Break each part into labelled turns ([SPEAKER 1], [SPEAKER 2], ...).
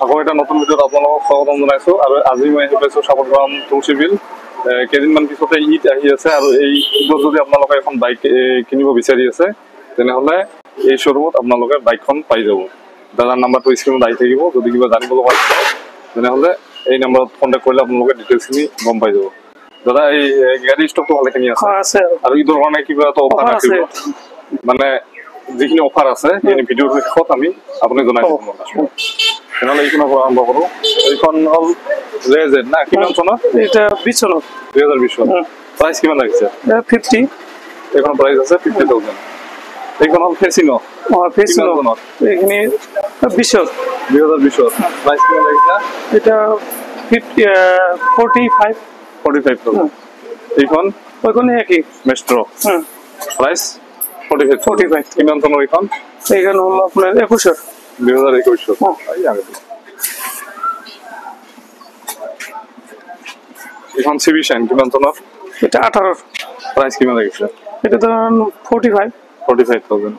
[SPEAKER 1] আকৌ এটা নতুন ভিডিঅ'ত আপোনালোকক স্বাগতম জনাইছোঁ। আৰু আজি মই আহি পাইছোঁ সাপৰগ্ৰাম তুলসী বিল। কেইদিনমান পিছতে ঈদ আহি আছে, আৰু এই ঈদত যদি আপোনালোকে এখন বাইক কিনিব বিচাৰি আছে তেনেহ'লে এই শ্ব'ৰুমত আপোনালোকে বাইকখন পাই যাব। দাদাৰ নাম্বাৰটো স্ক্ৰীণত আহি থাকিব। যদি কিবা জানিব লগা আছে তেনেহ'লে এই নাম্বাৰত কণ্টেক্ট কৰিলে আপোনালোকে ডিটেইলছখিনি গম পাই যাব। দাদা, এই গাড়ীৰ ষ্টকটো ভালেখিনি আছে, আৰু ঈদৰ কাৰণে কিবা এটা অফাৰ থাকিব, মানে যিখিনি অফাৰ আছে সেইখিনি ভিডিঅ'ৰ শেষত আমি আপুনি জনাই দিব। তেনেহ'লে এইখনৰ পৰা আৰম্ভ কৰোঁ। এইখন হ'ল জেড না, কিমান চনত?
[SPEAKER 2] এটা 20 চনত,
[SPEAKER 1] 2020 চনত। প্ৰাইচ কিমান লাগিছে?
[SPEAKER 2] 50।
[SPEAKER 1] এইখনৰ প্ৰাইচ আছে 50,000। এইখন হ'ল ফেচিনো।
[SPEAKER 2] ফেচিনো এইখিনি 20
[SPEAKER 1] 2020 প্ৰাইচ কিমান লাগিছে?
[SPEAKER 2] এটা 45,000।
[SPEAKER 1] এইখন
[SPEAKER 2] ওইখানে একই
[SPEAKER 1] মেষ্ট্ৰো। প্ৰাইচ 45,000। কিমান চনৰ এইখন?
[SPEAKER 2] এইখানে হলো আপনার 21।
[SPEAKER 1] 2021। এইখন চিভি শাইন কিমান চনৰ?
[SPEAKER 2] এটা 18।
[SPEAKER 1] প্ৰাইচ কিমান লাগিছে?
[SPEAKER 2] এটা ধরুন
[SPEAKER 1] 45,000।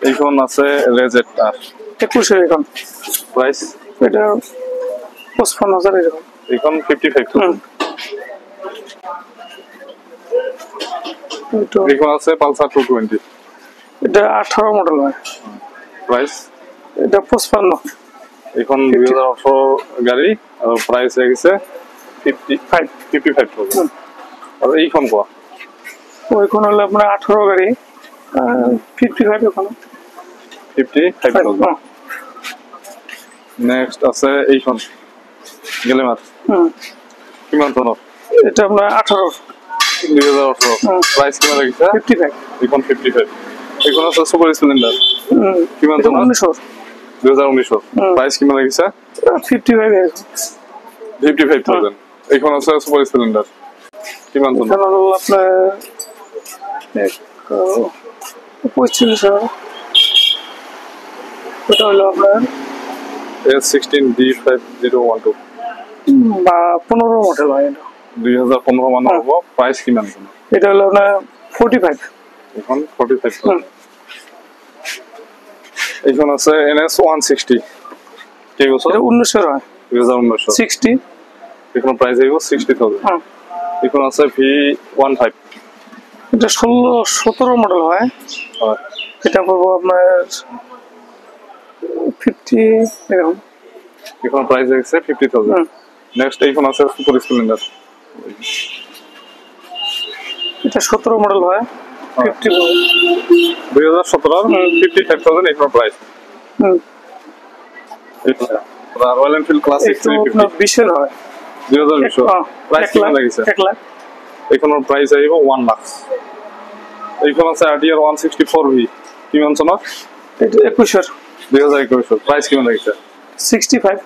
[SPEAKER 1] এইখন আছে রেজেট আর
[SPEAKER 2] 21 এখন।
[SPEAKER 1] প্রাইস
[SPEAKER 2] এটা 55,000 এরকম।
[SPEAKER 1] এইখন 55,000। এইখন আছে পালসার 220।
[SPEAKER 2] এটা 18 মডেল হয়।
[SPEAKER 1] প্রাইস
[SPEAKER 2] এটা 55।
[SPEAKER 1] এইখন 2018 গাড়ি, আর প্রাইস লাগিছে 55,000। আর এইখন কোয়া?
[SPEAKER 2] ওইখানে হলো আপনার 18 গাড়ি 55 ওখানে
[SPEAKER 1] 55,000। নেক্সট আছে এইখন গেলেমার। কিমান চনৰ?
[SPEAKER 2] এটা আপনার 18।
[SPEAKER 1] 2018। প্রাইস কিমান লাগিছে?
[SPEAKER 2] 55।
[SPEAKER 1] এইখন 55। এইখন আছে সুপার স্প্লেন্ডার। কিমান চনৰ? 2019। প্রাইস কিমান লাগিছে?
[SPEAKER 2] 55।
[SPEAKER 1] 55,000। এইখন আছে সুপার স্প্লেন্ডার। কিমান চনৰ?
[SPEAKER 2] এটা হলো আপনার 45,000। এটা হলো আপনার
[SPEAKER 1] S16D5012
[SPEAKER 2] বা 15 মডেল হয় এটা।
[SPEAKER 1] 2015 মানৰ হ'ব। প্রাইস কিমান?
[SPEAKER 2] এটা হলো আপনার 45।
[SPEAKER 1] এখন 45,000। এইখন আছে NS 160। কি বছর?
[SPEAKER 2] এটা 19 হয়।
[SPEAKER 1] 2019।
[SPEAKER 2] 60।
[SPEAKER 1] এখন প্রাইস আহিব 60,000। এখন আছে V15।
[SPEAKER 2] এটা 16-17 মডেল হয়। এটা পড়বো আপনার 50 এরকম।
[SPEAKER 1] এখন প্রাইস আছে 50,000। নেক্সট এইখন আছে সুপার স্প্লেন্ডার।
[SPEAKER 2] এটা 17 মডেল হয়।
[SPEAKER 1] 2017 55,000 এখন প্রাইস। রয়্যাল এনফিল্ড ক্লাসিক 350
[SPEAKER 2] 20 এর হয়।
[SPEAKER 1] 2020। প্রাইস কিমান লাগিছে?
[SPEAKER 2] 1 লাখ।
[SPEAKER 1] এইখনৰ প্রাইস আহিব 1 লাখ। এইখন আছে RDR 164V। কিমান চনৰ?
[SPEAKER 2] এটা 21।
[SPEAKER 1] 2021। প্রাইস কিমান লাগিছে?
[SPEAKER 2] 65।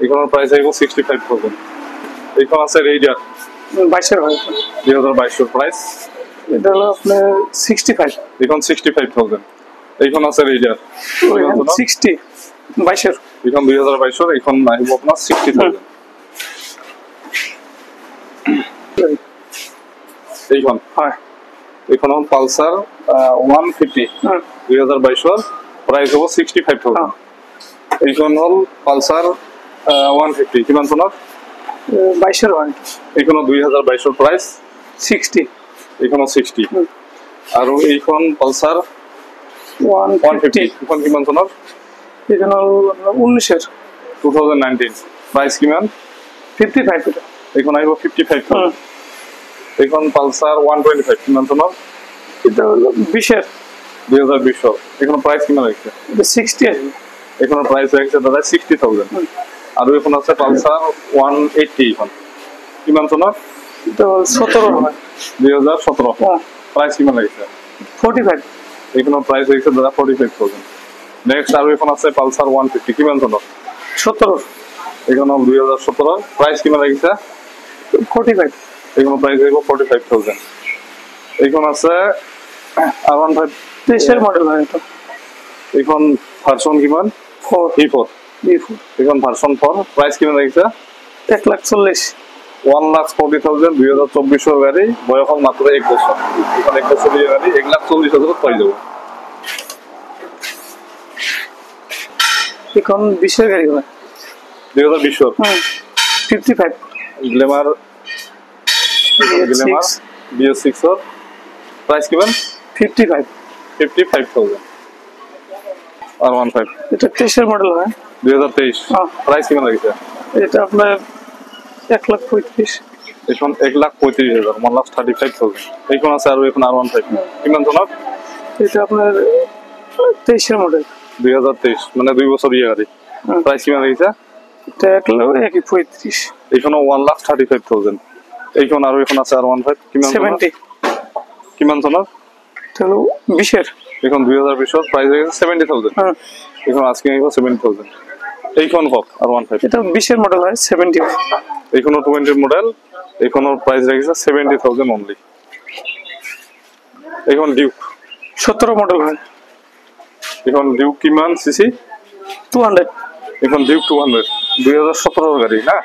[SPEAKER 1] এইখনৰ প্রাইস আহিব 65,000। এইখন আছে রেইডার
[SPEAKER 2] 22 এর হয়।
[SPEAKER 1] 2022 প্রাইস।
[SPEAKER 2] এটা হলো আপনার 65।
[SPEAKER 1] এইখন 65,000। এইখন আছে রেইডার
[SPEAKER 2] 60 22 এর।
[SPEAKER 1] এইখন 2022। এইখন আহিব আপোনাৰ 60,000। এইখন
[SPEAKER 2] হয়।
[SPEAKER 1] এইখন হ'ল পালসার 150। 2022 প্রাইস হ'ব 65,000। এইখন হ'ল পালসার 150। কিমান চনত?
[SPEAKER 2] 22 এর হয়।
[SPEAKER 1] এইখন 2022 প্রাইস
[SPEAKER 2] 60।
[SPEAKER 1] এইখন 60। আৰু এইখন পালসার 150। এইখন কিমান চনৰ?
[SPEAKER 2] এখানে হলো 19 এর।
[SPEAKER 1] 2019। প্রাইস কিমান?
[SPEAKER 2] 55 এটা।
[SPEAKER 1] এইখন আহিব 55,000। এইখন পালসার 125। কিমান চনৰ?
[SPEAKER 2] এটা হলো 20 এর।
[SPEAKER 1] 2020। এইখন প্রাইস কিমান লাগিছে?
[SPEAKER 2] এটা 60 এর।
[SPEAKER 1] এইখনৰ প্রাইস লাগিছে দাদা 60,000। আৰু এইখন আছে পালসার 180। এইখন কিমান চনৰ?
[SPEAKER 2] এটা 17 হয়।
[SPEAKER 1] 2017। প্রাইস কিমান লাগিছে?
[SPEAKER 2] 45।
[SPEAKER 1] এইখনৰ প্রাইস লাগিছে দাদা 45,000। নেক্সট আৰু এখন আছে পালসার 150। কিমান চনৰ?
[SPEAKER 2] 17।
[SPEAKER 1] এইখন 2017। প্রাইস কিমান লাগিছে?
[SPEAKER 2] 45।
[SPEAKER 1] এইখনৰ প্রাইস আহিব 45,000। এইখন আছে R15
[SPEAKER 2] 23 মডেল হয় এটা।
[SPEAKER 1] এইখন ভার্সন কিমান?
[SPEAKER 2] 4
[SPEAKER 1] E4। এইখন ভার্সন 4। প্রাইস কিমান লাগিছে?
[SPEAKER 2] 1,40,000।
[SPEAKER 1] 1,40,000। 2024 গাড়ি, বয়স হল মাত্র 1 বছর। এখন 1 বছরের গাড়ি 1,40,000 পাই যাব।
[SPEAKER 2] এখন 20 এর গাড়ি হয়।
[SPEAKER 1] 2020
[SPEAKER 2] 55
[SPEAKER 1] গ্ল্যামার গ্ল্যামার BS6 এর প্রাইস কিমান
[SPEAKER 2] 55
[SPEAKER 1] 55,000 R15
[SPEAKER 2] এটা 23 এর মডেল হয়
[SPEAKER 1] 2023 প্রাইস কিমান লাগিছে
[SPEAKER 2] এটা আপনার 1,35,000
[SPEAKER 1] এখন 1,35,000 1,35,000 এখন আছে আর এখন R15 কিমান চনত
[SPEAKER 2] এটা আপনার 23 এর মডেল
[SPEAKER 1] 2023 মানে 2 বছর ইয়ে গাড়ি প্রাইস কিমান লাগিছে
[SPEAKER 2] এটা 1,35,000
[SPEAKER 1] এখনো 1,35,000 এইখন আর এখন আছে R15 কিমান
[SPEAKER 2] 70
[SPEAKER 1] কিমান চনত
[SPEAKER 2] এটা হলো 20 এর
[SPEAKER 1] এখন 2020 এর প্রাইস হয়ে গেছে 70,000 এখন আজকে নিব 70,000 এইখন কত R15
[SPEAKER 2] এটা 20 এর মডেল হয় 70
[SPEAKER 1] এইখনো 20 মডেল এইখনোর প্রাইস রেখেছে 70,000 অনলি এখন ডিউক
[SPEAKER 2] 17 মডেল হয়
[SPEAKER 1] এখন ডিউক কিমান সিসি
[SPEAKER 2] 200
[SPEAKER 1] এখন ডিউক 200 2017 এর গাড়ি না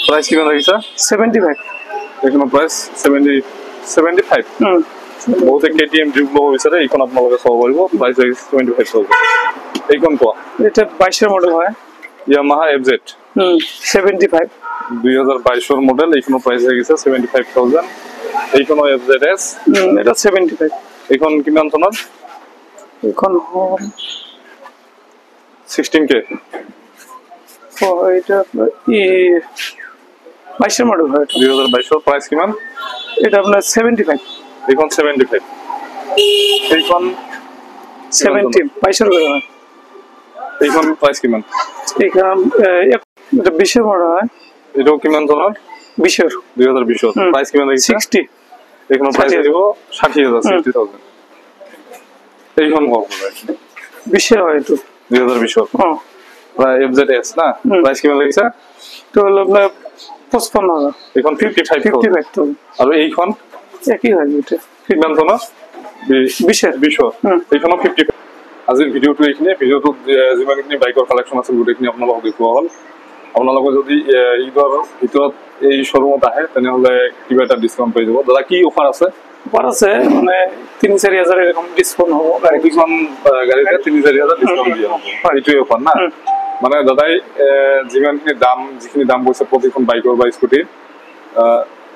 [SPEAKER 1] প্রাইস কিমান রেখেছে
[SPEAKER 2] 75
[SPEAKER 1] এখনো প্রাইস 75 বহুতে কেটিএম ডিউক লব বিচাৰে এইখন আপোনালোকে চাব পাৰিব প্রাইস রেখেছে 75,000 এইখন কোৱা
[SPEAKER 2] এটা 22 এর মডেল হয়
[SPEAKER 1] ইয়ামাহা FZ
[SPEAKER 2] 75
[SPEAKER 1] 2022 এর মডেল এইখনো প্রাইস হয়ে গেছে 75,000 এইখনো FZS
[SPEAKER 2] এটা 75
[SPEAKER 1] এইখন কিমান চনত
[SPEAKER 2] এখন
[SPEAKER 1] 16K
[SPEAKER 2] এটা আপনার 22 এর মডেল হয়
[SPEAKER 1] 2022 এর প্রাইস কিমান
[SPEAKER 2] এটা আপনার 75
[SPEAKER 1] এইখন 75 এইখন
[SPEAKER 2] 70 22 এর মডেল হয়
[SPEAKER 1] এইখন প্রাইস কিমান
[SPEAKER 2] এখানে এটা 20 এর মডেল হয়
[SPEAKER 1] এটাও কিমান চনত
[SPEAKER 2] 20 এর
[SPEAKER 1] 2020 এর প্রাইস কিমান লাগিছে
[SPEAKER 2] 60
[SPEAKER 1] এইখন প্রাইস দিব 60,000 60,000 এইখন কত হবে
[SPEAKER 2] 20 এর হয় তো
[SPEAKER 1] 2020 এর প্রায় FZS না প্রাইস কিমান লাগিছে
[SPEAKER 2] তো হলো আপনার 55,000
[SPEAKER 1] এইখন 55,000
[SPEAKER 2] তো
[SPEAKER 1] আর এইখন
[SPEAKER 2] একই হয় এটা
[SPEAKER 1] কিমান চনত
[SPEAKER 2] 20 এর
[SPEAKER 1] 20 এইখনো 55 আজিৰ ভিডিওটো এইখিনি ভিডিওটোত যিমানখিনি বাইকৰ কালেকশ্যন আছে গোটেইখিনি আপোনালোকক দেখুওৱা হ'ল আপোনালোকে যদি ঈদৰ ভিতৰত এই শ্বৰুমত আহে তেনেহ'লে কিবা এটা ডিছকাউণ্ট পাই যাব দাদা কি অফাৰ আছে
[SPEAKER 2] অফার আছে মানে 3-4 হাজার এরকম ডিসকাউন্ট হবে
[SPEAKER 1] কিছুমান গাড়ীতে 3-4,000 ডিছকাউণ্ট দিয়া হ'ব এইটোৱে অফাৰ না মানে দাদাই যিখিনি দাম কৈছে প্ৰতিখন বাইকৰ বা স্কুটিৰ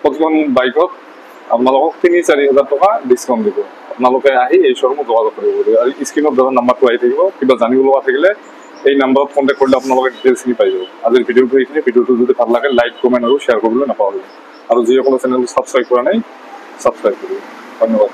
[SPEAKER 1] প্ৰতিখন বাইকত আপোনালোকক 3-4,000 টকা ডিছকাউণ্ট দিব আপোনালোকে আহি এই শ্বৰুমত যোগাযোগ কৰিব পাৰিব আৰু স্ক্ৰীনত দাদা নাম্বাৰটো আহি থাকিব কিবা জানিব লগা থাকিলে এই নাম্বাৰত কণ্টেক্ট কৰিলে আপোনালোকে ডিটেইলছখিনি পাই যাব আজিৰ ভিডিওটো এইখিনি ভিডিওটো যদি ভাল লাগে লাইক কমেণ্ট আৰু শ্বেয়াৰ কৰিবলৈ নাপাহৰিব আৰু যিসকলে চেনেলটো ছাবস্ক্ৰাইব কৰা নাই ছাবস্ক্ৰাইব কৰিব ধন্যবাদ